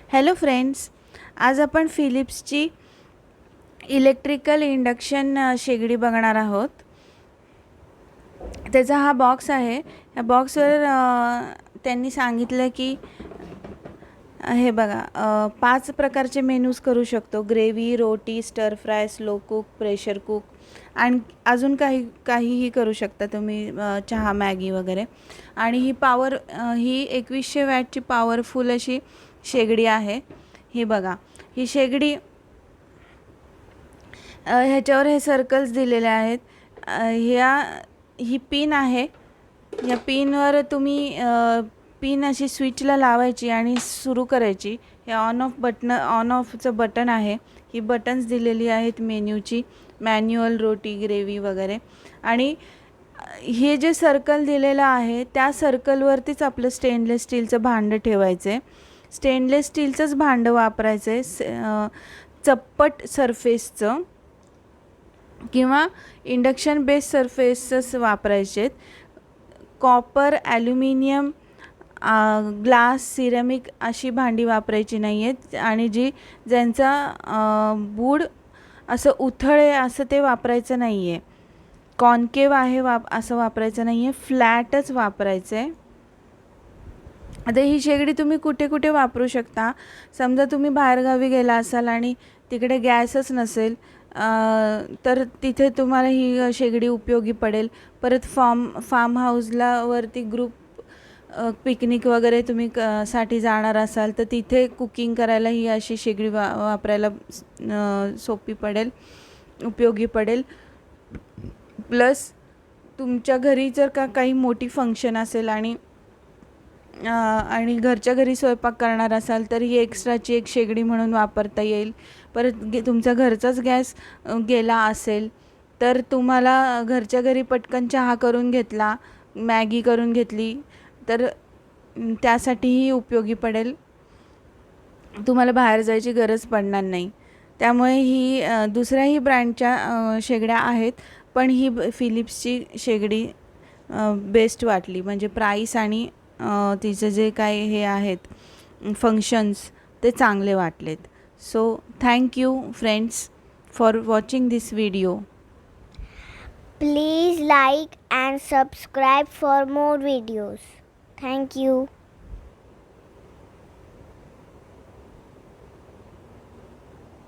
Hello friends, आज आपण फिलिप्सची electrical induction शेगडी बघणार आहोत. त्याचा हा बॉक्स आहे. या बॉक्सवर त्यांनी सांगितलं की हे बघा 5 प्रकारचे मेनूज करू शकतो. ग्रेव्ही, रोटी, स्टर fry, slow cook, pressure cook आणि अजून काहीही करू शकता तुम्ही, चहा, मॅगी वगैरे. आणि ही पॉवर ही 2100 वॅटची पॉवरफुल अशी शेगडी आहे. ही बघा, ही शेगडी ह्याच्यावर हे सर्कल्स दिलेले आहेत. ही पिन आहे. या पिनवर तुम्ही पिन अशी स्विचला लावायची आणि सुरू करायची. हे ऑन ऑफचं बटन आहे. ही बटन्स दिलेली आहेत मेन्यूची, मॅन्युअल, रोटी, ग्रेव्ही वगैरे. आणि हे जे सर्कल दिलेलं आहे त्या सर्कलवरतीच आपलं स्टेनलेस स्टीलचं भांडं ठेवायचं आहे. स्टेनलेस स्टीलचंच भांडं वापरायचं आहे, चप्पट सरफेसचं किंवा इंडक्शन बेस सरफेसच वापरायचे आहेत. कॉपर, ॲल्युमिनियम, ग्लास, सिरेमिक अशी भांडी वापरायची नाही आहेत. आणि ज्यांचा बूड असं उथळे असं ते वापरायचं नाही आहे. कॉन्केव आहे असं वापरायचं नाही आहे, फ्लॅटच वापरायचं आहे. आता ही शेगडी तुम्ही कुठे कुठे वापरू शकता. समजा तुम्ही बाहेरगावी गेला असाल आणि तिकडे गॅसच नसेल, तर तिथे तुम्हाला ही शेगडी उपयोगी पडेल. परत फार्म हाऊसला वरती ग्रुप पिकनिक वगैरे तुम्ही साठी जाणार असाल तर तिथे कुकिंग करायला ही अशी शेगडी वापरायला सोपी पडेल, उपयोगी पडेल. प्लस तुमच्या घरी जर काही मोठी फंक्शन असेल आणि घरच्या घरी स्वयंपाक करणार असाल तर ही एक्स्ट्राची एक शेगडी म्हणून वापरता येईल. परत तुमचा घरचाच गॅस गेला असेल तर तुम्हाला घरच्या घरी पटकन चहा करून घेतला, मॅगी करून घेतली तर त्यासाठीही उपयोगी पडेल. तुम्हाला बाहेर जायची गरज पडणार नाही. त्यामुळे ही दुसऱ्याही ब्रँडच्या शेगड्या आहेत, पण ही फिलिप्सची शेगडी बेस्ट वाटली. म्हणजे प्राईस आणि तिचं जे काय हे आहेत फंक्शन्स ते चांगले वाटलेत. So thank you friends for watching this video. Please like and subscribe for more videos. Thank you.